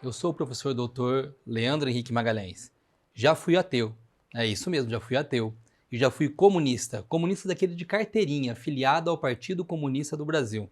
Eu sou o professor doutor Leandro Henrique Magalhães. Já fui ateu, é isso mesmo, já fui ateu. E já fui comunista, comunista daquele de carteirinha, filiado ao Partido Comunista do Brasil.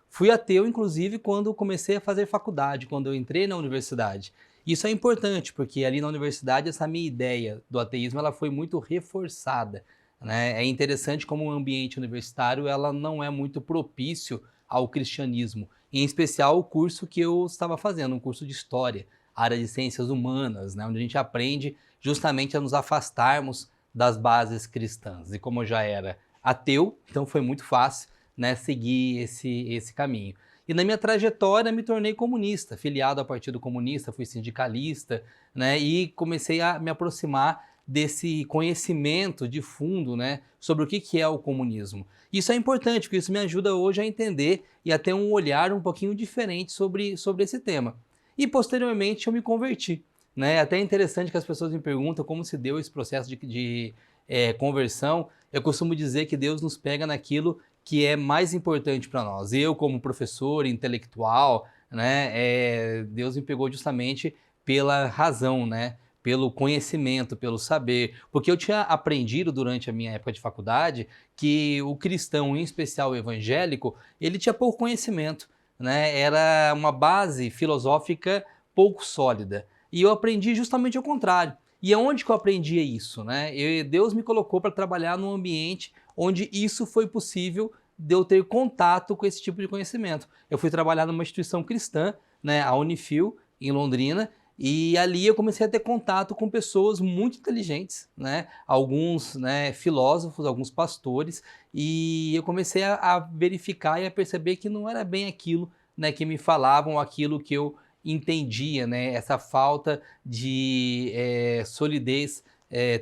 Fui ateu, inclusive, quando comecei a fazer faculdade, quando eu entrei na universidade. Isso é importante, porque ali na universidade essa minha ideia do ateísmo ela foi muito reforçada, né? É interessante como o ambiente universitário ela não é muito propício ao cristianismo, em especial o curso que eu estava fazendo, um curso de História, área de Ciências Humanas, né? Onde a gente aprende justamente a nos afastarmos das bases cristãs. E como eu já era ateu, então foi muito fácil, né, seguir esse caminho. E na minha trajetória me tornei comunista, filiado ao Partido Comunista, fui sindicalista, né, e comecei a me aproximar desse conhecimento de fundo, né, sobre o que é o comunismo. Isso é importante, porque isso me ajuda hoje a entender e a ter um olhar um pouquinho diferente sobre esse tema. E posteriormente eu me converti. Né? É até interessante que as pessoas me perguntam como se deu esse processo de conversão. Eu costumo dizer que Deus nos pega naquilo que é mais importante para nós. Eu, como professor, intelectual, né, Deus me pegou justamente pela razão, né, pelo conhecimento, pelo saber. Porque eu tinha aprendido durante a minha época de faculdade que o cristão, em especial o evangélico, ele tinha pouco conhecimento, né, era uma base filosófica pouco sólida. E eu aprendi justamente ao contrário. E aonde que eu aprendi isso, né? Deus me colocou para trabalhar num ambiente onde isso foi possível de eu ter contato com esse tipo de conhecimento. Eu fui trabalhar numa instituição cristã, né, a Unifil, em Londrina, e ali eu comecei a ter contato com pessoas muito inteligentes, né? Alguns, né, filósofos, alguns pastores, e eu comecei a verificar e a perceber que não era bem aquilo, né, que me falavam, aquilo que eu entendia, né, essa falta de solidez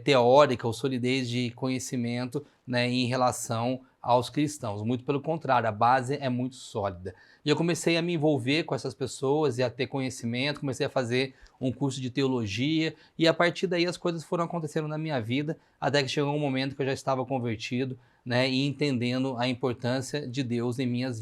teórica ou solidez de conhecimento, né, em relação aos cristãos. Muito pelo contrário, a base é muito sólida. E eu comecei a me envolver com essas pessoas e a ter conhecimento, comecei a fazer um curso de teologia e a partir daí as coisas foram acontecendo na minha vida até que chegou um momento que eu já estava convertido, né, e entendendo a importância de Deus em minha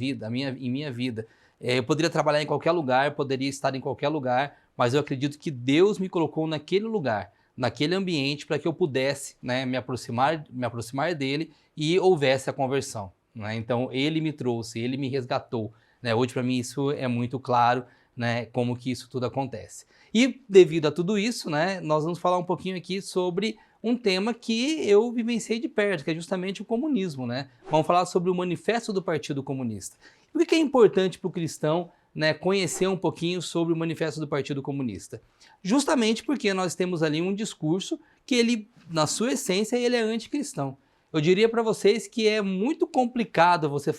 vida. Eu poderia trabalhar em qualquer lugar, poderia estar em qualquer lugar, mas eu acredito que Deus me colocou naquele lugar, naquele ambiente, para que eu pudesse, né, me aproximar dele e houvesse a conversão. Né? Então, ele me trouxe, ele me resgatou. Né? Hoje, para mim, isso é muito claro, né, como que isso tudo acontece. E, devido a tudo isso, né, nós vamos falar um pouquinho aqui sobre um tema que eu vivenciei de perto, que é justamente o comunismo. Né? Vamos falar sobre o Manifesto do Partido Comunista. Por que é importante para o cristão, né, conhecer um pouquinho sobre o Manifesto do Partido Comunista? Justamente porque nós temos ali um discurso que ele, na sua essência, ele é anticristão. Eu diria para vocês que é muito complicado você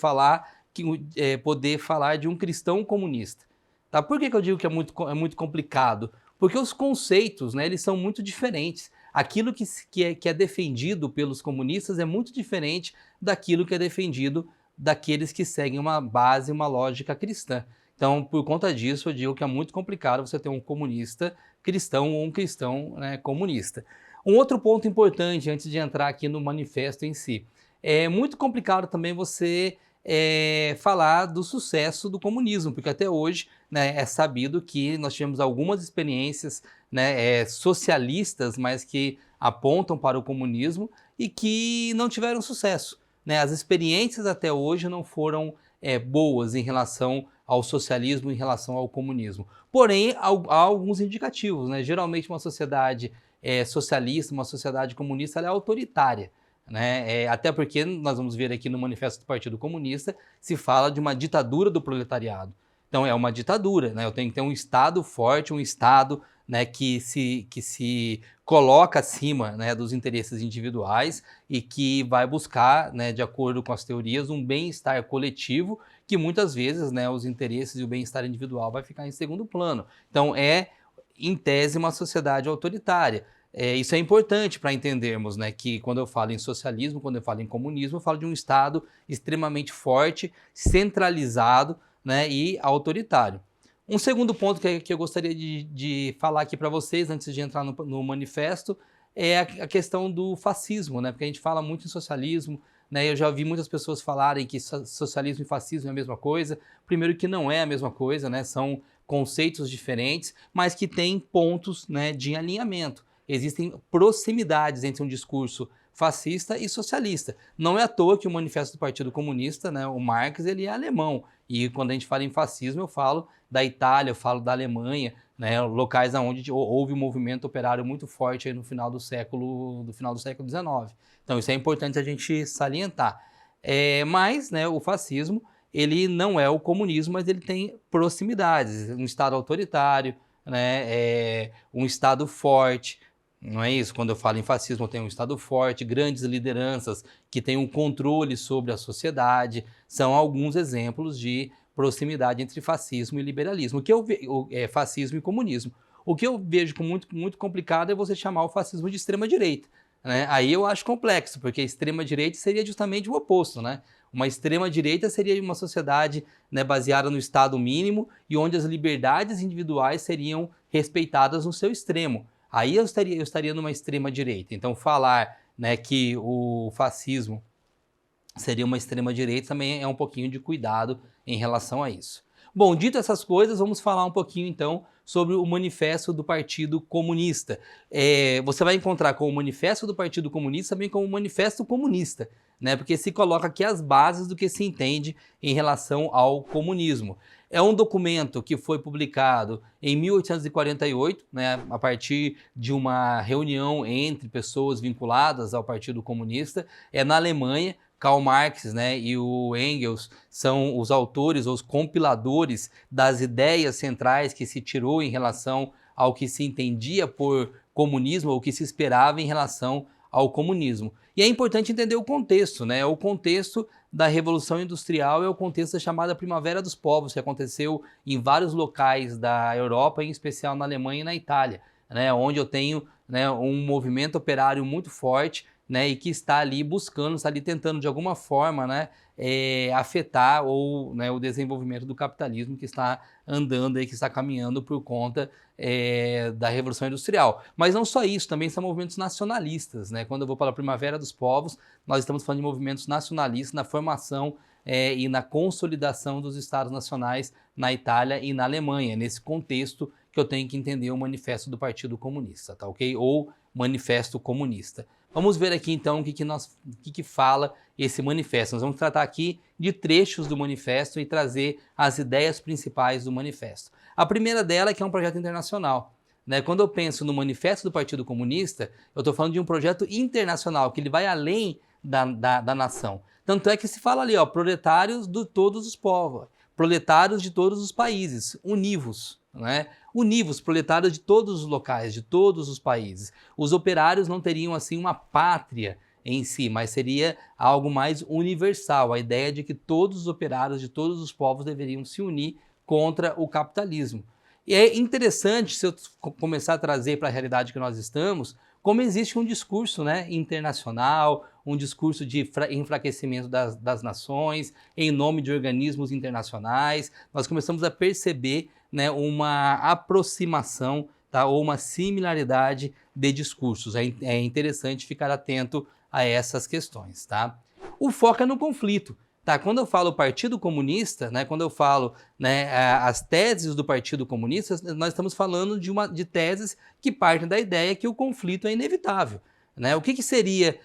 poder falar de um cristão comunista. Tá? Por que eu digo que é muito complicado? Porque os conceitos, né, eles são muito diferentes. Aquilo que é defendido pelos comunistas é muito diferente daquilo que é defendido daqueles que seguem uma base, uma lógica cristã. Então, por conta disso, eu digo que é muito complicado você ter um comunista cristão ou um cristão, né, comunista. Um outro ponto importante, antes de entrar aqui no manifesto em si, é muito complicado também você falar do sucesso do comunismo, porque até hoje, né, é sabido que nós tivemos algumas experiências, né, socialistas, mas que apontam para o comunismo e que não tiveram sucesso. Né? As experiências até hoje não foram boas em relação ao socialismo, em relação ao comunismo. Porém, há alguns indicativos. Né? Geralmente uma sociedade socialista, uma sociedade comunista, ela é autoritária. Né? Até porque nós vamos ver aqui no Manifesto do Partido Comunista, se fala de uma ditadura do proletariado. Então é uma ditadura, né? Eu tenho que ter um Estado forte, um Estado, né, que se coloca acima, né, dos interesses individuais e que vai buscar, né, de acordo com as teorias, um bem-estar coletivo que muitas vezes, né, os interesses e o bem-estar individual vai ficar em segundo plano. Então em tese, uma sociedade autoritária. Isso é importante para entendermos, né, que quando eu falo em socialismo, quando eu falo em comunismo, eu falo de um Estado extremamente forte, centralizado, né, e autoritário. Um segundo ponto que eu gostaria de falar aqui para vocês, antes de entrar no manifesto, é a questão do fascismo, né, porque a gente fala muito em socialismo, né, eu já ouvi muitas pessoas falarem que socialismo e fascismo é a mesma coisa. Primeiro que não é a mesma coisa, né, são conceitos diferentes, mas que têm pontos, né, de alinhamento. Existem proximidades entre um discurso fascista e socialista. Não é à toa que o Manifesto do Partido Comunista, né, o Marx, ele é alemão. E quando a gente fala em fascismo, eu falo da Itália, eu falo da Alemanha, né, locais onde houve um movimento operário muito forte aí no final do século XIX. Então isso é importante a gente salientar. Mas, né, o fascismo, ele não é o comunismo, mas ele tem proximidades. Um Estado autoritário, né, um Estado forte. Não é isso? Quando eu falo em fascismo, eu tenho um Estado forte, grandes lideranças que têm um controle sobre a sociedade. São alguns exemplos de proximidade entre fascismo e liberalismo. Fascismo e comunismo. O que eu vejo como muito complicado é você chamar o fascismo de extrema-direita. Né? Aí eu acho complexo, porque a extrema-direita seria justamente o oposto, né? Uma extrema-direita seria uma sociedade, né, baseada no Estado mínimo e onde as liberdades individuais seriam respeitadas no seu extremo. Aí eu estaria numa extrema-direita. Então falar, né, que o fascismo seria uma extrema-direita também é um pouquinho de cuidado em relação a isso. Bom, dito essas coisas, vamos falar um pouquinho então sobre o Manifesto do Partido Comunista. Você vai encontrar com o Manifesto do Partido Comunista também como o Manifesto Comunista, né? Porque se coloca aqui as bases do que se entende em relação ao comunismo. É um documento que foi publicado em 1848, né, a partir de uma reunião entre pessoas vinculadas ao Partido Comunista, na Alemanha. Karl Marx, né, e o Engels são os autores ou os compiladores das ideias centrais que se tirou em relação ao que se entendia por comunismo ou o que se esperava em relação ao comunismo. E é importante entender o contexto, né? O contexto da Revolução Industrial é o contexto da chamada Primavera dos Povos, que aconteceu em vários locais da Europa, em especial na Alemanha e na Itália, né? Onde eu tenho, né, um movimento operário muito forte, né, e que está ali buscando, está ali tentando de alguma forma, né, afetar né, o desenvolvimento do capitalismo que está andando, que está caminhando por conta da Revolução Industrial. Mas não só isso, também são movimentos nacionalistas. Né? Quando eu vou para a Primavera dos Povos, nós estamos falando de movimentos nacionalistas na formação e na consolidação dos Estados nacionais na Itália e na Alemanha, nesse contexto que eu tenho que entender o Manifesto do Partido Comunista, tá ok? Ou Manifesto Comunista. Vamos ver aqui então o que fala esse manifesto. Nós vamos tratar aqui de trechos do manifesto e trazer as ideias principais do manifesto. A primeira dela é que é um projeto internacional. Né? Quando eu penso no manifesto do Partido Comunista, eu estou falando de um projeto internacional, que ele vai além da nação. Tanto é que se fala ali, ó, proletários de todos os povos, proletários de todos os países, univos. Né? Univos, proletários de todos os locais, de todos os países. Os operários não teriam assim uma pátria em si, mas seria algo mais universal, a ideia de que todos os operários de todos os povos deveriam se unir contra o capitalismo. E é interessante, se eu começar a trazer para a realidade que nós estamos, como existe um discurso, né, internacional, um discurso de enfraquecimento das nações, em nome de organismos internacionais. Nós começamos a perceber, né, uma aproximação, tá, ou uma similaridade de discursos. É interessante ficar atento a essas questões. Tá? O foco é no conflito. Tá? Quando eu falo Partido Comunista, né, quando eu falo, né, as teses do Partido Comunista, nós estamos falando de teses que partem da ideia que o conflito é inevitável. Né? O que seria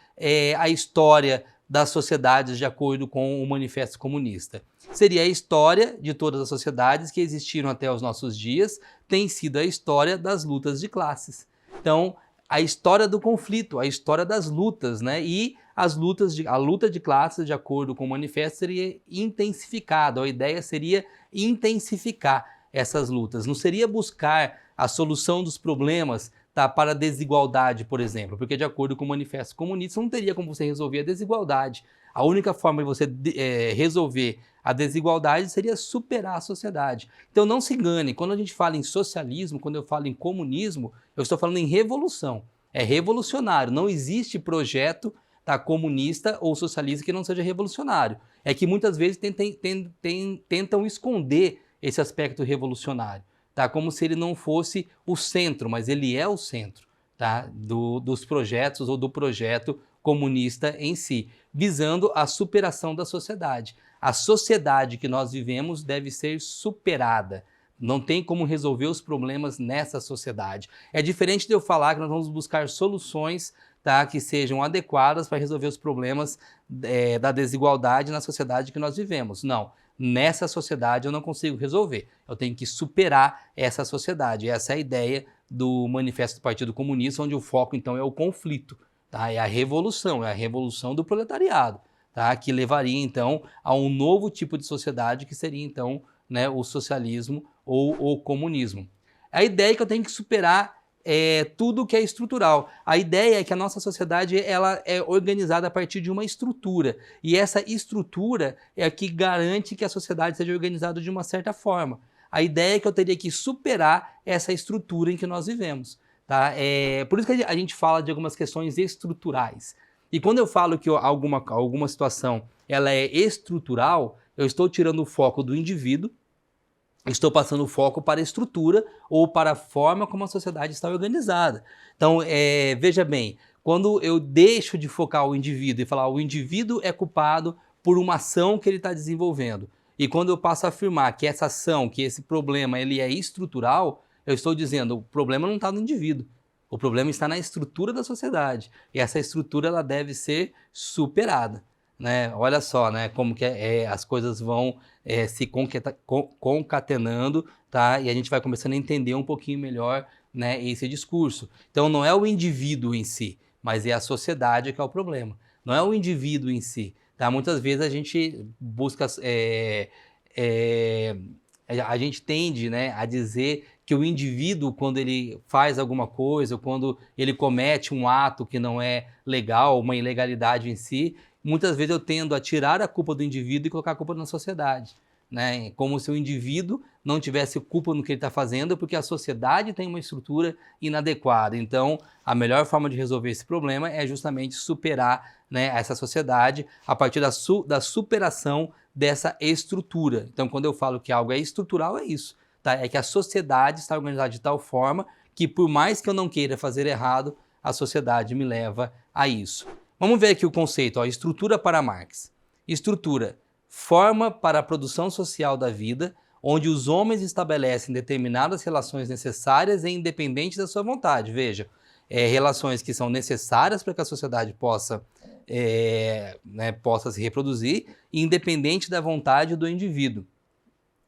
a história das sociedades de acordo com o Manifesto Comunista? Seria a história de todas as sociedades que existiram até os nossos dias, tem sido a história das lutas de classes. Então, a história do conflito, a história das lutas, né? E a luta de classes, de acordo com o manifesto, seria intensificada. A ideia seria intensificar essas lutas. Não seria buscar a solução dos problemas, tá, para a desigualdade, por exemplo, porque de acordo com o Manifesto Comunista não teria como você resolver a desigualdade. A única forma de você resolver a desigualdade seria superar a sociedade. Então não se engane, quando a gente fala em socialismo, quando eu falo em comunismo, eu estou falando em revolução. É revolucionário, não existe projeto, tá, comunista ou socialista que não seja revolucionário. É que muitas vezes tentam esconder esse aspecto revolucionário, tá? Como se ele não fosse o centro, mas ele é o centro, tá? dos projetos ou do projeto comunista em si, visando a superação da sociedade. A sociedade que nós vivemos deve ser superada. Não tem como resolver os problemas nessa sociedade. É diferente de eu falar que nós vamos buscar soluções, tá, que sejam adequadas para resolver os problemas da desigualdade na sociedade que nós vivemos. Não, nessa sociedade eu não consigo resolver. Eu tenho que superar essa sociedade. Essa é a ideia do Manifesto do Partido Comunista, onde o foco então é o conflito, tá? É a revolução do proletariado, tá? Que levaria então a um novo tipo de sociedade que seria então, né, o socialismo ou o comunismo. A ideia é que eu tenho que superar tudo que é estrutural. A ideia é que a nossa sociedade ela é organizada a partir de uma estrutura, e essa estrutura é a que garante que a sociedade seja organizada de uma certa forma. A ideia é que eu teria que superar essa estrutura em que nós vivemos. Tá? Por isso que a gente fala de algumas questões estruturais. E quando eu falo que alguma situação ela é estrutural, eu estou tirando o foco do indivíduo, estou passando o foco para a estrutura ou para a forma como a sociedade está organizada. Então, veja bem, quando eu deixo de focar o indivíduo e falar o indivíduo é culpado por uma ação que ele está desenvolvendo, e quando eu passo a afirmar que essa ação, que esse problema ele é estrutural, eu estou dizendo o problema não está no indivíduo, o problema está na estrutura da sociedade, e essa estrutura ela deve ser superada. Né? Olha só, né, como que as coisas vão se concatenando, tá? E a gente vai começando a entender um pouquinho melhor, né, esse discurso. Então não é o indivíduo em si, mas é a sociedade que é o problema. Não é o indivíduo em si. Tá? Muitas vezes a gente busca, a gente tende, né, a dizer que o indivíduo, quando ele faz alguma coisa, ou quando ele comete um ato que não é legal, uma ilegalidade em si, muitas vezes eu tendo a tirar a culpa do indivíduo e colocar a culpa na sociedade, né? Como se o indivíduo não tivesse culpa no que ele está fazendo, porque a sociedade tem uma estrutura inadequada. Então, a melhor forma de resolver esse problema é justamente superar, né, essa sociedade a partir da superação dessa estrutura. Então, quando eu falo que algo é estrutural, é isso. Tá? É que a sociedade está organizada de tal forma que, por mais que eu não queira fazer errado, a sociedade me leva a isso. Vamos ver aqui o conceito, ó, estrutura para Marx. Estrutura, forma para a produção social da vida, onde os homens estabelecem determinadas relações necessárias e independentes da sua vontade. Veja, relações que são necessárias para que a sociedade possa se reproduzir, independente da vontade do indivíduo.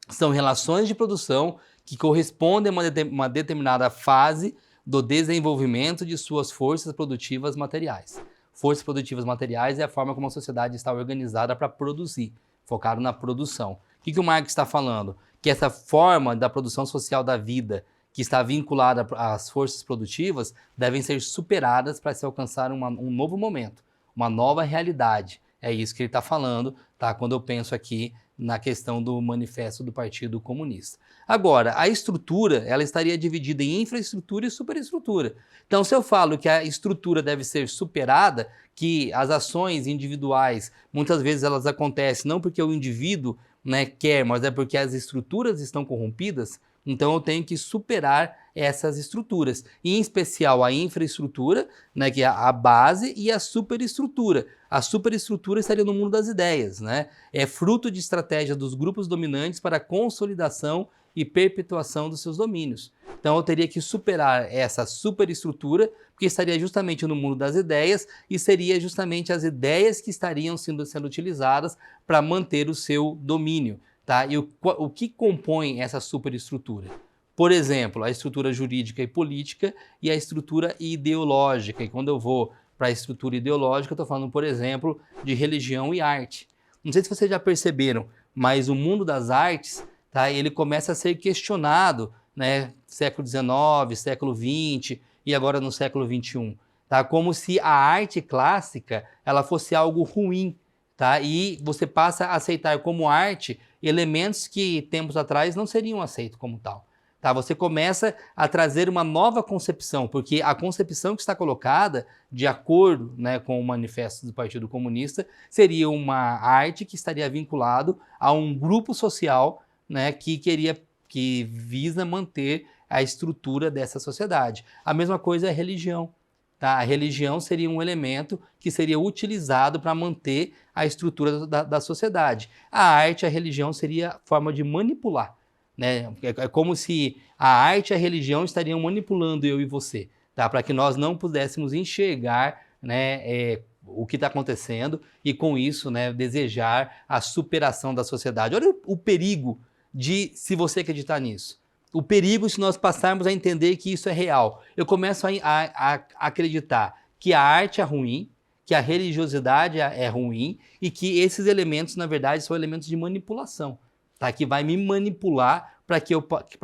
São relações de produção que correspondem a uma determinada fase do desenvolvimento de suas forças produtivas materiais. Forças produtivas materiais é a forma como a sociedade está organizada para produzir, focado na produção. O que o Marx está falando? Que essa forma da produção social da vida, que está vinculada às forças produtivas, devem ser superadas para se alcançar um novo momento, uma nova realidade. É isso que ele está falando, tá? Quando eu penso aqui na questão do Manifesto do Partido Comunista. Agora, a estrutura, ela estaria dividida em infraestrutura e superestrutura. Então, se eu falo que a estrutura deve ser superada, que as ações individuais, muitas vezes elas acontecem não porque o indivíduo, né, quer, mas é porque as estruturas estão corrompidas, então eu tenho que superar essas estruturas, e em especial a infraestrutura, né, que é a base, e a superestrutura. A superestrutura estaria no mundo das ideias, né? É fruto de estratégia dos grupos dominantes para a consolidação e perpetuação dos seus domínios. Então eu teria que superar essa superestrutura, porque estaria justamente no mundo das ideias, e seria justamente as ideias que estariam sendo utilizadas para manter o seu domínio. Tá? E o que compõe essa superestrutura? Por exemplo, a estrutura jurídica e política e a estrutura ideológica. E quando eu vou para a estrutura ideológica, eu estou falando, por exemplo, de religião e arte. Não sei se vocês já perceberam, mas o mundo das artes, tá, ele começa a ser questionado, né, século XIX, século XX e agora no século XXI. Tá? Como se a arte clássica ela fosse algo ruim. Tá? E você passa a aceitar como arte elementos que tempos atrás não seriam aceitos como tal. Tá? Você começa a trazer uma nova concepção, porque a concepção que está colocada, de acordo, né, com o Manifesto do Partido Comunista, seria uma arte que estaria vinculado a um grupo social, né, que visa manter a estrutura dessa sociedade. A mesma coisa é a religião. Tá? A religião seria um elemento que seria utilizado para manter a estrutura da sociedade. A arte, a religião seria a forma de manipular. né? É como se a arte e a religião estariam manipulando eu e você, tá? Para que nós não pudéssemos enxergar, né, o que está acontecendo e com isso, né, desejar a superação da sociedade. Olha o perigo de se você acreditar nisso. O perigo se nós passarmos a entender que isso é real. Eu começo a acreditar que a arte é ruim, que a religiosidade é ruim e que esses elementos, na verdade, são elementos de manipulação, tá? Que vai me manipular para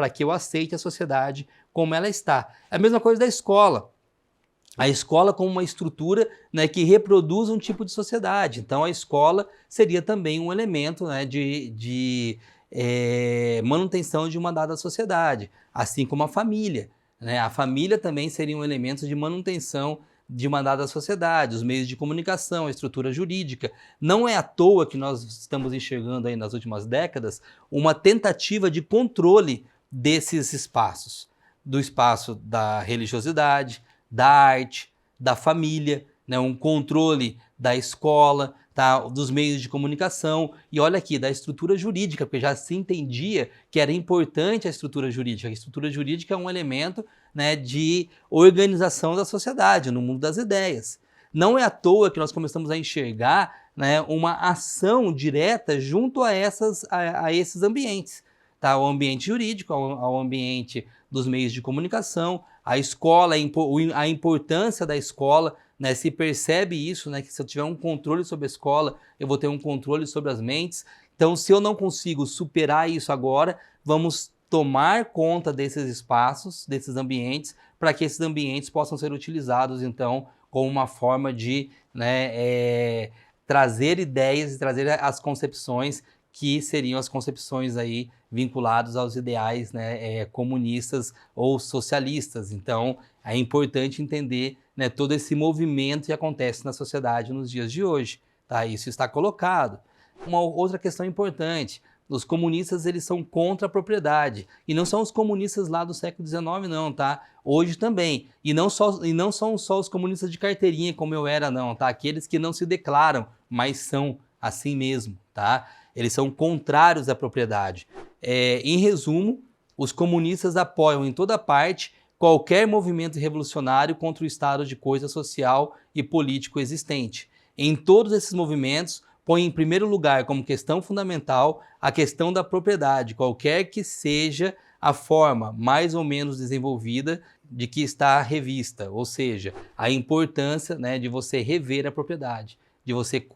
que eu aceite a sociedade como ela está. É a mesma coisa da escola. A escola como uma estrutura, né, que reproduz um tipo de sociedade. Então, a escola seria também um elemento, né, de manutenção de uma dada sociedade, assim como a família, né? A família também seria um elemento de manutenção de uma dada sociedade, os meios de comunicação, a estrutura jurídica. Não é à toa que nós estamos enxergando aí nas últimas décadas uma tentativa de controle desses espaços, do espaço da religiosidade, da arte, da família, né? Um controle da escola, tá? Dos meios de comunicação e olha aqui, da estrutura jurídica, porque já se entendia que era importante a estrutura jurídica. A estrutura jurídica é um elemento, né, de organização da sociedade, no mundo das ideias. Não é à toa que nós começamos a enxergar, né, uma ação direta junto a esses ambientes. Tá? O ambiente jurídico, ao ambiente dos meios de comunicação, a escola, a importância da escola, né? Se percebe isso, né? Que se eu tiver um controle sobre a escola, eu vou ter um controle sobre as mentes. Então, se eu não consigo superar isso agora, vamos tomar conta desses espaços, desses ambientes, para que esses ambientes possam ser utilizados, então, como uma forma de, né, trazer ideias e trazer as concepções que seriam as concepções aí vinculadas aos ideais, né, comunistas ou socialistas. Então, é importante entender, né, todo esse movimento que acontece na sociedade nos dias de hoje. Tá? Isso está colocado. Uma outra questão importante, os comunistas eles são contra a propriedade. E não são os comunistas lá do século XIX não, tá? Hoje também. E não são só os comunistas de carteirinha como eu era não, tá? Aqueles que não se declaram, mas são assim mesmo, tá? Eles são contrários à propriedade. Em resumo, os comunistas apoiam em toda parte qualquer movimento revolucionário contra o estado de coisa social e político existente. Em todos esses movimentos, põe em primeiro lugar como questão fundamental a questão da propriedade, qualquer que seja a forma mais ou menos desenvolvida de que está revista, ou seja, a importância, né, de você rever a propriedade, de você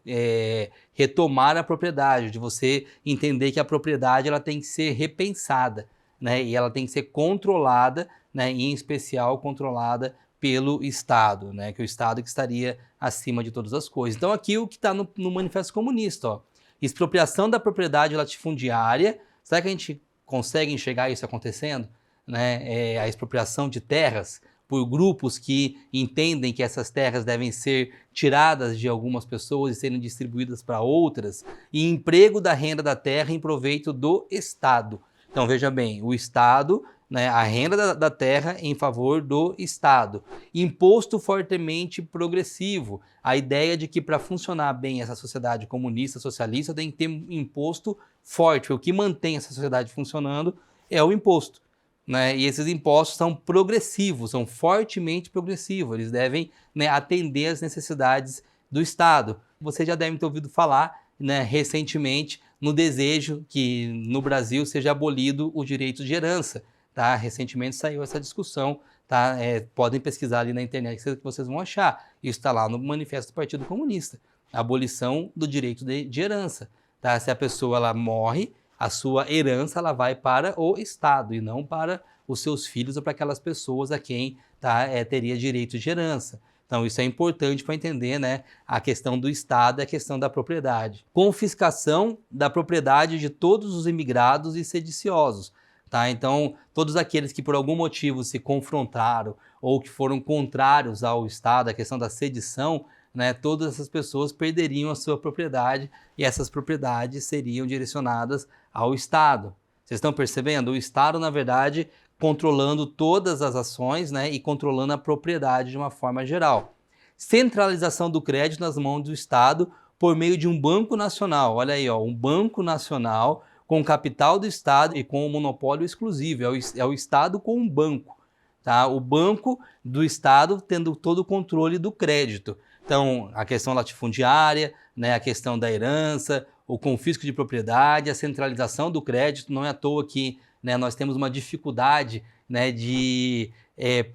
retomar a propriedade, de você entender que a propriedade ela tem que ser repensada, né, e ela tem que ser controlada, né, em especial controlada pelo Estado, né, que é o Estado que estaria acima de todas as coisas. Então aqui o que está no Manifesto Comunista, ó, expropriação da propriedade latifundiária, será que a gente consegue enxergar isso acontecendo? Né? A expropriação de terras por grupos que entendem que essas terras devem ser tiradas de algumas pessoas e serem distribuídas para outras, e emprego da renda da terra em proveito do Estado. Então veja bem, o Estado, né, a renda da terra em favor do Estado. Imposto fortemente progressivo. A ideia de que para funcionar bem essa sociedade comunista, socialista, tem que ter um imposto forte. O que mantém essa sociedade funcionando é o imposto. Né? E esses impostos são progressivos, são fortemente progressivos. Eles devem, né, atender às necessidades do Estado. Você já deve ter ouvido falar, né, recentemente no desejo que no Brasil seja abolido o direito de herança. Tá? Recentemente saiu essa discussão, tá? Podem pesquisar ali na internet que vocês vão achar. Isso está lá no Manifesto do Partido Comunista. A abolição do direito de herança. Tá? Se a pessoa ela morre, a sua herança ela vai para o Estado e não para os seus filhos ou para aquelas pessoas a quem, tá, teria direito de herança. Então isso é importante para entender, né, a questão do Estado e a questão da propriedade. Confiscação da propriedade de todos os imigrados e sediciosos. Tá? Então, todos aqueles que por algum motivo se confrontaram ou que foram contrários ao Estado, a questão da sedição, né, todas essas pessoas perderiam a sua propriedade e essas propriedades seriam direcionadas ao Estado. Vocês estão percebendo? O Estado, na verdade, controlando todas as ações, né, e controlando a propriedade de uma forma geral. Centralização do crédito nas mãos do Estado por meio de um banco nacional. Olha aí, ó, um banco nacional com o capital do Estado e com o monopólio exclusivo, é o Estado com um banco. Tá? O banco do Estado tendo todo o controle do crédito. Então, a questão latifundiária, né, a questão da herança, o confisco de propriedade, a centralização do crédito. Não é à toa que, né, nós temos uma dificuldade, né, de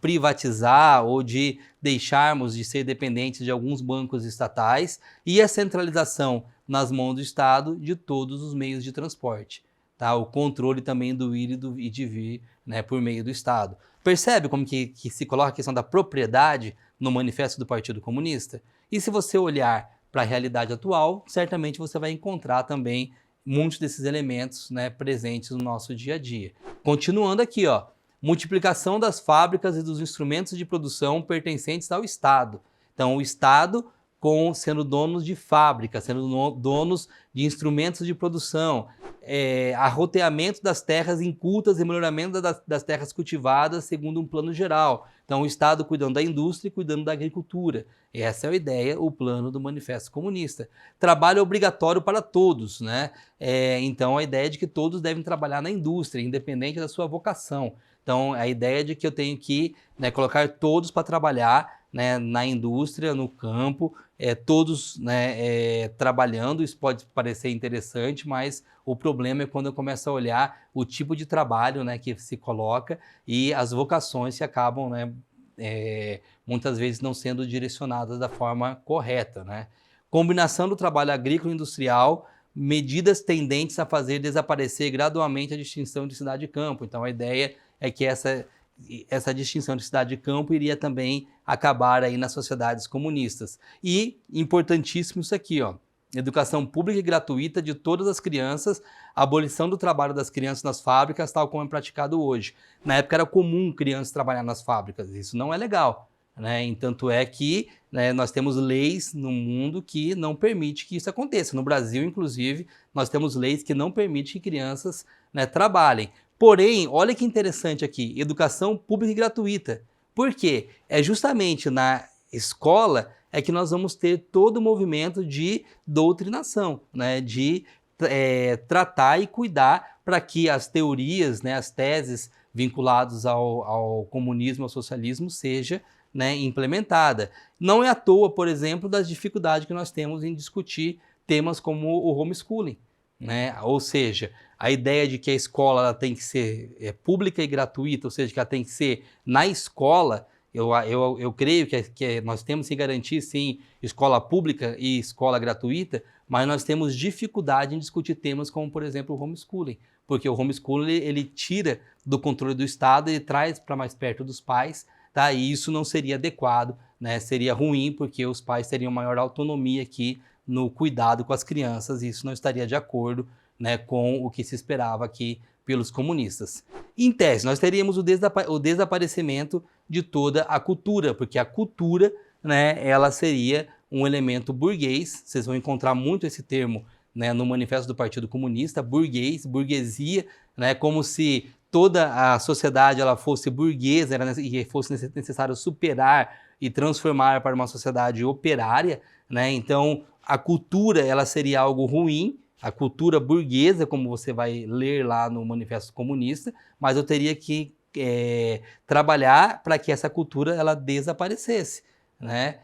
privatizar ou de deixarmos de ser dependentes de alguns bancos estatais, e a centralização nas mãos do Estado de todos os meios de transporte. Tá? O controle também do ir e de vir, né, por meio do Estado. Percebe como que se coloca a questão da propriedade no manifesto do Partido Comunista? E se você olhar para a realidade atual, certamente você vai encontrar também muitos desses elementos, né, presentes no nosso dia a dia. Continuando aqui, ó, multiplicação das fábricas e dos instrumentos de produção pertencentes ao Estado. Então, o Estado sendo donos de fábricas, sendo donos de instrumentos de produção, arroteamento das terras incultas e melhoramento das terras cultivadas segundo um plano geral. Então, o Estado cuidando da indústria e cuidando da agricultura. Essa é a ideia, o plano do Manifesto Comunista. Trabalho obrigatório para todos, né? Então, a ideia de que todos devem trabalhar na indústria, independente da sua vocação. Então, a ideia de que eu tenho que, né, colocar todos para trabalhar, né, na indústria, no campo, todos, né, trabalhando. Isso pode parecer interessante, mas o problema é quando eu começo a olhar o tipo de trabalho, né, que se coloca e as vocações que acabam, né, muitas vezes não sendo direcionadas da forma correta, né? Combinação do trabalho agrícola e industrial, medidas tendentes a fazer desaparecer gradualmente a distinção de cidade e campo. Então, a ideia é que essa distinção de cidade e campo iria também acabar aí nas sociedades comunistas. E, importantíssimo isso aqui, ó, educação pública e gratuita de todas as crianças, abolição do trabalho das crianças nas fábricas, tal como é praticado hoje. Na época era comum crianças trabalhar nas fábricas, isso não é legal, né? Tanto é que, né, nós temos leis no mundo que não permitem que isso aconteça. No Brasil, inclusive, nós temos leis que não permitem que crianças, né, trabalhem. Porém, olha que interessante aqui, educação pública e gratuita. Por quê? É justamente na escola que nós vamos ter todo o movimento de doutrinação, né? De tratar e cuidar para que as teorias, né, as teses vinculadas ao comunismo, ao socialismo, seja, né, implementada. Não é à toa, por exemplo, das dificuldades que nós temos em discutir temas como o homeschooling, né? Ou seja, a ideia de que a escola ela tem que ser pública e gratuita, ou seja, que ela tem que ser na escola. Eu creio que nós temos que garantir, sim, escola pública e escola gratuita, mas nós temos dificuldade em discutir temas como, por exemplo, o homeschooling, porque o homeschooling ele tira do controle do Estado e traz para mais perto dos pais, tá? E isso não seria adequado, né? Seria ruim, porque os pais teriam maior autonomia aqui no cuidado com as crianças, e isso não estaria de acordo, né, com o que se esperava aqui pelos comunistas. Em tese, nós teríamos o desaparecimento de toda a cultura, porque a cultura, né, ela seria um elemento burguês. Vocês vão encontrar muito esse termo, né, no manifesto do Partido Comunista, burguês, burguesia, né, como se toda a sociedade ela fosse burguesa e fosse necessário superar e transformar para uma sociedade operária, né? Então, a cultura ela seria algo ruim, a cultura burguesa, como você vai ler lá no Manifesto Comunista, mas eu teria que trabalhar para que essa cultura ela desaparecesse, né?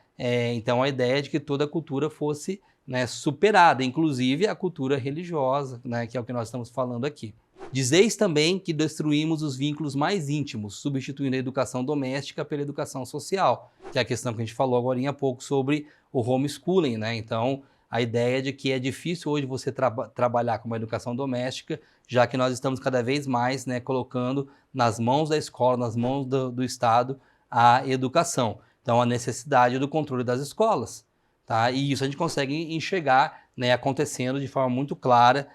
Então, a ideia é de que toda a cultura fosse, né, superada, inclusive a cultura religiosa, né, que é o que nós estamos falando aqui. Dizeis também que destruímos os vínculos mais íntimos, substituindo a educação doméstica pela educação social, que é a questão que a gente falou agora há pouco sobre o homeschooling, né? Então, a ideia de que é difícil hoje você trabalhar com uma educação doméstica, já que nós estamos cada vez mais, né, colocando nas mãos da escola, nas mãos do Estado, a educação. Então, a necessidade do controle das escolas, tá? E isso a gente consegue enxergar, né, acontecendo de forma muito clara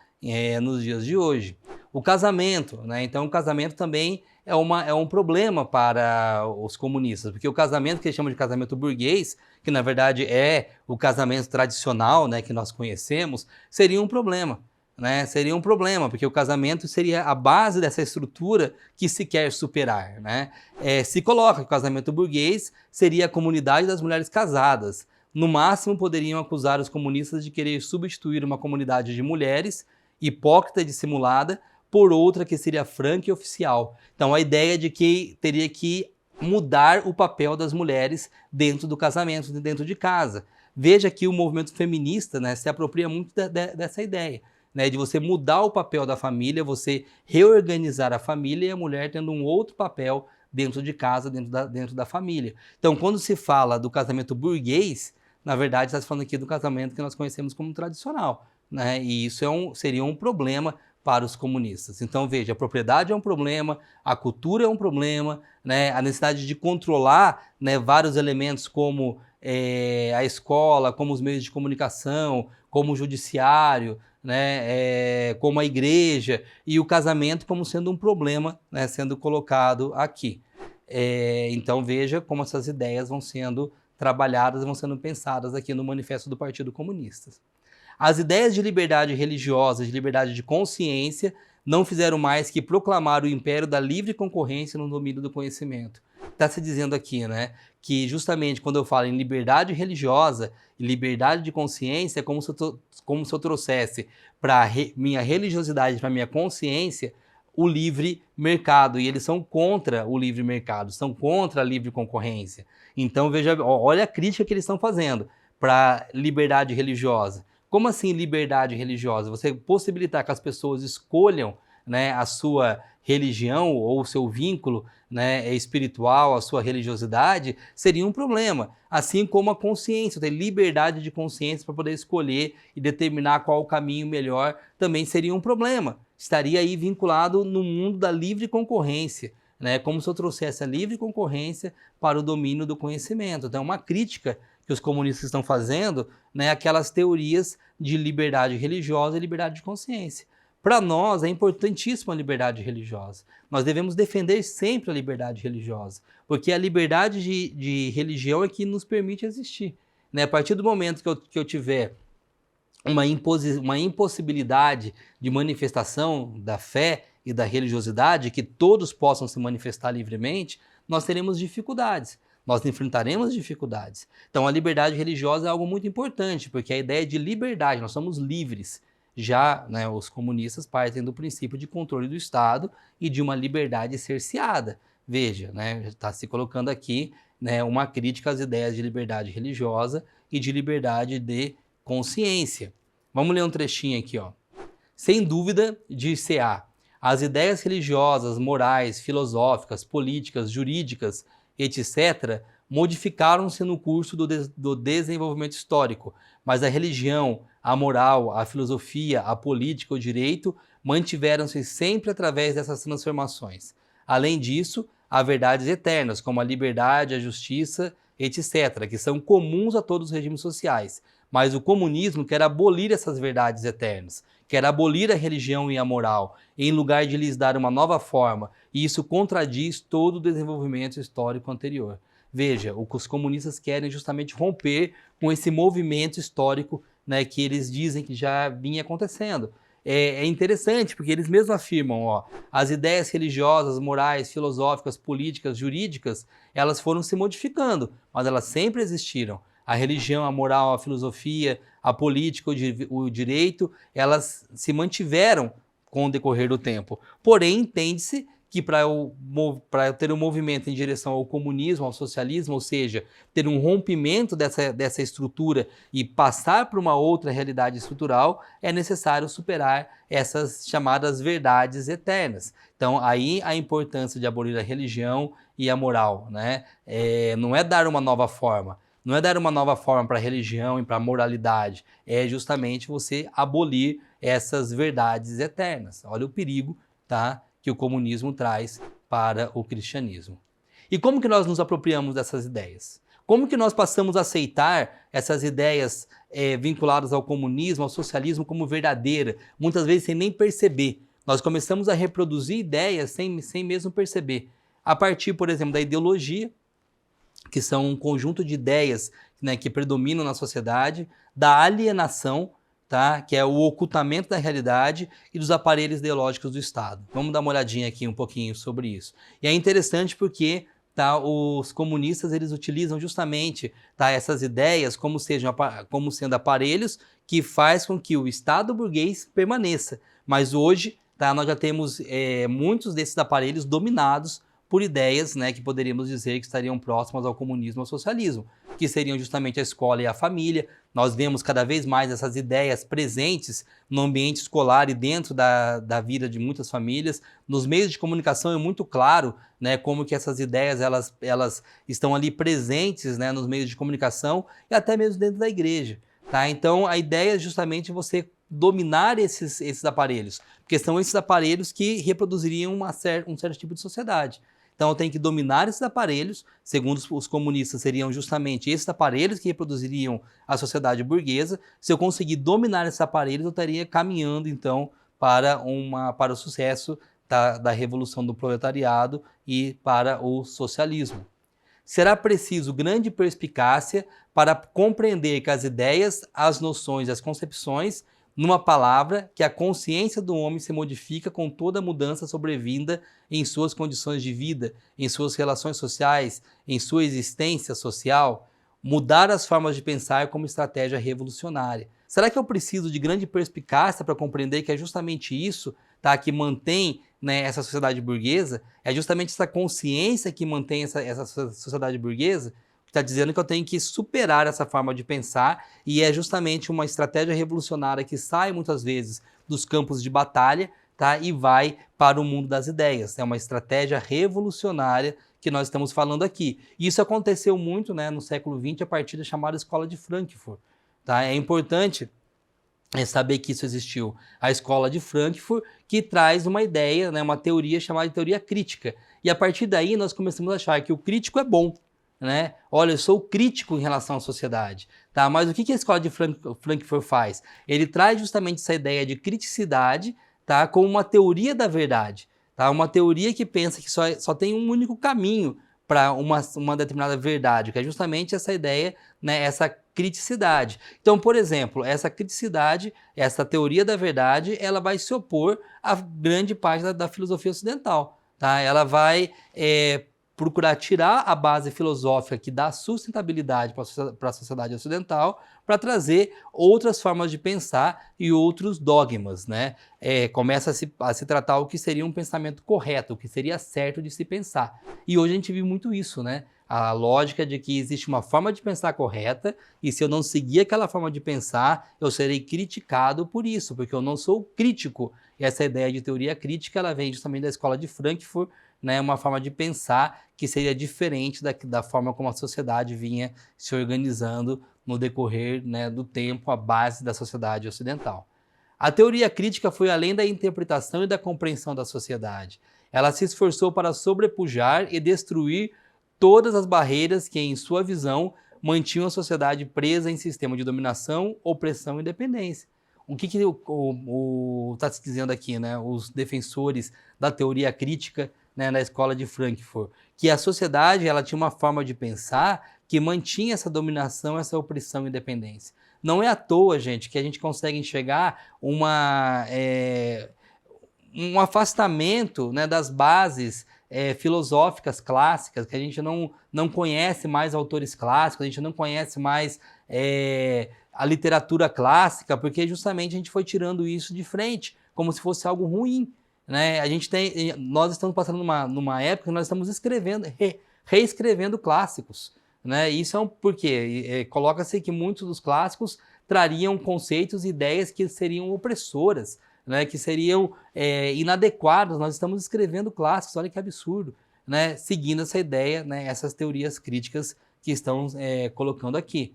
nos dias de hoje. O casamento, né? Então o casamento também é um problema para os comunistas, porque o casamento que eles chamam de casamento burguês, que na verdade é o casamento tradicional, né, que nós conhecemos, seria um problema, né? Seria um problema, porque o casamento seria a base dessa estrutura que se quer superar, né? Se coloca que o casamento burguês seria a comunidade das mulheres casadas. No máximo poderiam acusar os comunistas de querer substituir uma comunidade de mulheres hipócrita e dissimulada, por outra que seria franca e oficial. Então a ideia de que teria que mudar o papel das mulheres dentro do casamento, dentro de casa. Veja que o movimento feminista, né, se apropria muito dessa ideia, né, de você mudar o papel da família, você reorganizar a família e a mulher tendo um outro papel dentro de casa, dentro da família. Então, quando se fala do casamento burguês, na verdade está se falando aqui do casamento que nós conhecemos como tradicional, né, e isso seria um problema para os comunistas. Então, veja, a propriedade é um problema, a cultura é um problema, né, a necessidade de controlar, né, vários elementos como a escola, como os meios de comunicação, como o judiciário, né, como a igreja, e o casamento como sendo um problema, né, sendo colocado aqui. Então veja como essas ideias vão sendo trabalhadas, vão sendo pensadas aqui no Manifesto do Partido Comunista. As ideias de liberdade religiosa, de liberdade de consciência, não fizeram mais que proclamar o império da livre concorrência no domínio do conhecimento. Está se dizendo aqui, né, que justamente quando eu falo em liberdade religiosa e liberdade de consciência, é como se eu trouxesse para minha religiosidade, para minha consciência, o livre mercado, e eles são contra o livre mercado, são contra a livre concorrência. Então veja, olha a crítica que eles estão fazendo para liberdade religiosa. Como assim liberdade religiosa? Você possibilitar que as pessoas escolham, né, a sua religião ou o seu vínculo, né, espiritual, a sua religiosidade, seria um problema. Assim como a consciência, ter liberdade de consciência para poder escolher e determinar qual o caminho melhor, também seria um problema. Estaria aí vinculado no mundo da livre concorrência, né, como se eu trouxesse a livre concorrência para o domínio do conhecimento. Então é uma crítica que os comunistas estão fazendo, né, aquelas teorias de liberdade religiosa e liberdade de consciência. Para nós é importantíssima a liberdade religiosa. Nós devemos defender sempre a liberdade religiosa, porque a liberdade de religião é que nos permite existir, né? A partir do momento que eu tiver uma impossibilidade de manifestação da fé e da religiosidade, que todos possam se manifestar livremente, nós teremos dificuldades. Nós enfrentaremos dificuldades. Então a liberdade religiosa é algo muito importante, porque a ideia de liberdade, nós somos livres. Já, né, os comunistas partem do princípio de controle do Estado e de uma liberdade cerceada. Veja, né, está se colocando aqui, né, uma crítica às ideias de liberdade religiosa e de liberdade de consciência. Vamos ler um trechinho aqui, ó. Sem dúvida, diz C.A., as ideias religiosas, morais, filosóficas, políticas, jurídicas, etc., modificaram-se no curso do desenvolvimento histórico, mas a religião, a moral, a filosofia, a política, o direito mantiveram-se sempre através dessas transformações. Além disso, há verdades eternas, como a liberdade, a justiça, etc., que são comuns a todos os regimes sociais. Mas o comunismo quer abolir essas verdades eternas, quer abolir a religião e a moral, em lugar de lhes dar uma nova forma, e isso contradiz todo o desenvolvimento histórico anterior. Veja, o que os comunistas querem justamente romper com esse movimento histórico, né, que eles dizem que já vinha acontecendo. É interessante, porque eles mesmos afirmam, ó, as ideias religiosas, morais, filosóficas, políticas, jurídicas, elas foram se modificando, mas elas sempre existiram. A religião, a moral, a filosofia, a política, o direito, elas se mantiveram com o decorrer do tempo. Porém, entende-se que para eu ter um movimento em direção ao comunismo, ao socialismo, ou seja, ter um rompimento dessa estrutura e passar para uma outra realidade estrutural, é necessário superar essas chamadas verdades eternas. Então, aí a importância de abolir a religião e a moral, né? Não é dar uma nova forma, não é dar uma nova forma para a religião e para a moralidade, é justamente você abolir essas verdades eternas. Olha o perigo, tá, que o comunismo traz para o cristianismo. E como que nós nos apropriamos dessas ideias? Como que nós passamos a aceitar essas ideias vinculadas ao comunismo, ao socialismo como verdadeira, muitas vezes sem nem perceber? Nós começamos a reproduzir ideias sem mesmo perceber. A partir, por exemplo, da ideologia, que são um conjunto de ideias, né, que predominam na sociedade, da alienação, tá, que é o ocultamento da realidade, e dos aparelhos ideológicos do Estado. Vamos dar uma olhadinha aqui um pouquinho sobre isso. E é interessante porque, tá, os comunistas eles utilizam justamente, tá, essas ideias como sendo aparelhos que faz com que o Estado burguês permaneça. Mas hoje, tá, nós já temos muitos desses aparelhos dominados por ideias, né, que poderíamos dizer que estariam próximas ao comunismo ou ao socialismo, que seriam justamente a escola e a família. Nós vemos cada vez mais essas ideias presentes no ambiente escolar e dentro da vida de muitas famílias. Nos meios de comunicação é muito claro, né, como que essas ideias elas estão ali presentes, né, nos meios de comunicação e até mesmo dentro da igreja. Tá? Então a ideia é justamente você dominar esses aparelhos, porque são esses aparelhos que reproduziriam um certo tipo de sociedade. Então eu tenho que dominar esses aparelhos, segundo os comunistas seriam justamente esses aparelhos que reproduziriam a sociedade burguesa. Se eu conseguir dominar esses aparelhos, eu estaria caminhando então para o sucesso da revolução do proletariado e para o socialismo. Será preciso grande perspicácia para compreender que as ideias, as noções e as concepções, numa palavra, que a consciência do homem se modifica com toda mudança sobrevinda em suas condições de vida, em suas relações sociais, em sua existência social, mudar as formas de pensar como estratégia revolucionária. Será que eu preciso de grande perspicácia para compreender que é justamente isso, tá, que mantém, né, essa sociedade burguesa? É justamente essa consciência que mantém essa sociedade burguesa? Está dizendo que eu tenho que superar essa forma de pensar, e é justamente uma estratégia revolucionária que sai muitas vezes dos campos de batalha, tá, e vai para o mundo das ideias. É uma estratégia revolucionária que nós estamos falando aqui. Isso aconteceu muito, né, no século XX a partir da chamada Escola de Frankfurt. Tá? É importante saber que isso existiu. A Escola de Frankfurt, que traz uma ideia, né, uma teoria chamada de teoria crítica. E a partir daí nós começamos a achar que o crítico é bom. Né? Olha, eu sou crítico em relação à sociedade, tá? Mas o que a Escola de Frankfurt faz? Ele traz justamente essa ideia de criticidade, tá, como uma teoria da verdade, tá? Uma teoria que pensa que só tem um único caminho para uma determinada verdade, que é justamente essa ideia, né, essa criticidade. Então, por exemplo, essa criticidade, essa teoria da verdade, ela vai se opor a grande parte da filosofia ocidental, tá? Ela vai procurar tirar a base filosófica que dá sustentabilidade para a sociedade ocidental, para trazer outras formas de pensar e outros dogmas, né? Começa a se tratar o que seria um pensamento correto, o que seria certo de se pensar. E hoje a gente vive muito isso, né? A lógica de que existe uma forma de pensar correta, e se eu não seguir aquela forma de pensar, eu serei criticado por isso, porque eu não sou crítico. E essa ideia de teoria crítica, ela vem justamente da Escola de Frankfurt, né, uma forma de pensar que seria diferente da forma como a sociedade vinha se organizando no decorrer, né, do tempo, à base da sociedade ocidental. A teoria crítica foi além da interpretação e da compreensão da sociedade. Ela se esforçou para sobrepujar e destruir todas as barreiras que, em sua visão, mantinham a sociedade presa em sistema de dominação, opressão e dependência. O que está se dizendo aqui, né, os defensores da teoria crítica, né, na Escola de Frankfurt? Que a sociedade ela tinha uma forma de pensar que mantinha essa dominação, essa opressão e dependência. Não é à toa, gente, que a gente consegue enxergar um afastamento, né, das bases filosóficas clássicas, que a gente não conhece mais autores clássicos, a gente não conhece mais a literatura clássica, porque justamente a gente foi tirando isso de frente, como se fosse algo ruim. Né? Nós estamos passando numa época que nós estamos reescrevendo clássicos. Né? Isso é um porquê. Coloca-se que muitos dos clássicos trariam conceitos e ideias que seriam opressoras, né? Que seriam inadequadas. Nós estamos escrevendo clássicos, olha que absurdo. Né? Seguindo essa ideia, né? Essas teorias críticas que estão colocando aqui.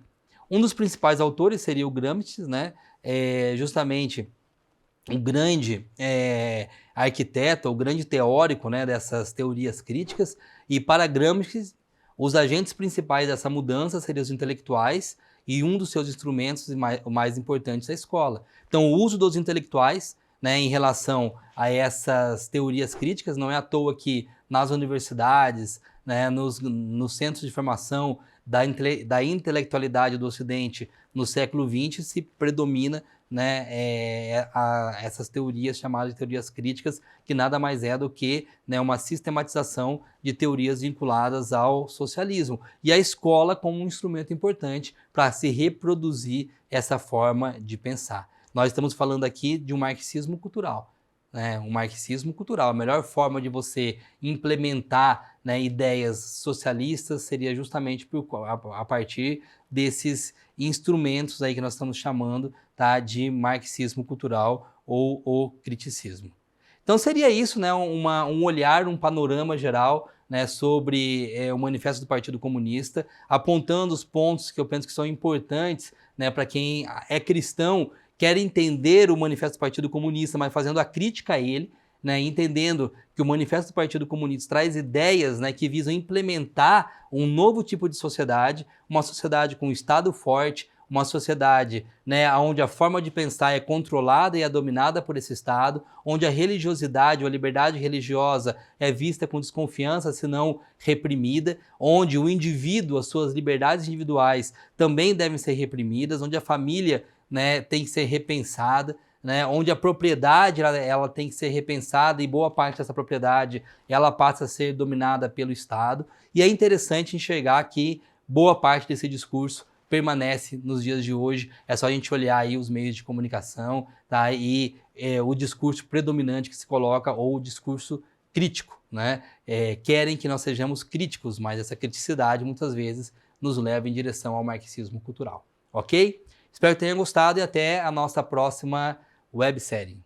Um dos principais autores seria o Gramsci, né? Justamente um grande arquiteto, o grande teórico, né, dessas teorias críticas, e para Gramsci, os agentes principais dessa mudança seriam os intelectuais, e um dos seus instrumentos mais importantes é a escola. Então, o uso dos intelectuais, né, em relação a essas teorias críticas, não é à toa que nas universidades, né, nos centros de formação da intelectualidade do Ocidente no século XX se predomina, né, essas teorias chamadas de teorias críticas, que nada mais é do que, né, uma sistematização de teorias vinculadas ao socialismo. E a escola como um instrumento importante para se reproduzir essa forma de pensar. Nós estamos falando aqui de um marxismo cultural. Um marxismo cultural. A melhor forma de você implementar, né, ideias socialistas seria justamente a partir desses instrumentos aí que nós estamos chamando, tá, de marxismo cultural ou o criticismo. Então seria isso, né, um olhar, um panorama geral, né, sobre o Manifesto do Partido Comunista, apontando os pontos que eu penso que são importantes, né, para quem é cristão, quer entender o Manifesto do Partido Comunista, mas fazendo a crítica a ele, né, entendendo que o Manifesto do Partido Comunista traz ideias, né, que visam implementar um novo tipo de sociedade, uma sociedade com um Estado forte, uma sociedade, né, onde a forma de pensar é controlada e é dominada por esse Estado, onde a religiosidade ou a liberdade religiosa é vista com desconfiança, se não reprimida, onde o indivíduo, as suas liberdades individuais também devem ser reprimidas, onde a família, né, tem que ser repensada, né, onde a propriedade ela tem que ser repensada e boa parte dessa propriedade ela passa a ser dominada pelo Estado. E é interessante enxergar que boa parte desse discurso permanece nos dias de hoje. É só a gente olhar aí os meios de comunicação, tá? E o discurso predominante que se coloca, ou o discurso crítico, né? Querem que nós sejamos críticos, mas essa criticidade muitas vezes nos leva em direção ao marxismo cultural. Ok? Espero que tenham gostado e até a nossa próxima websérie.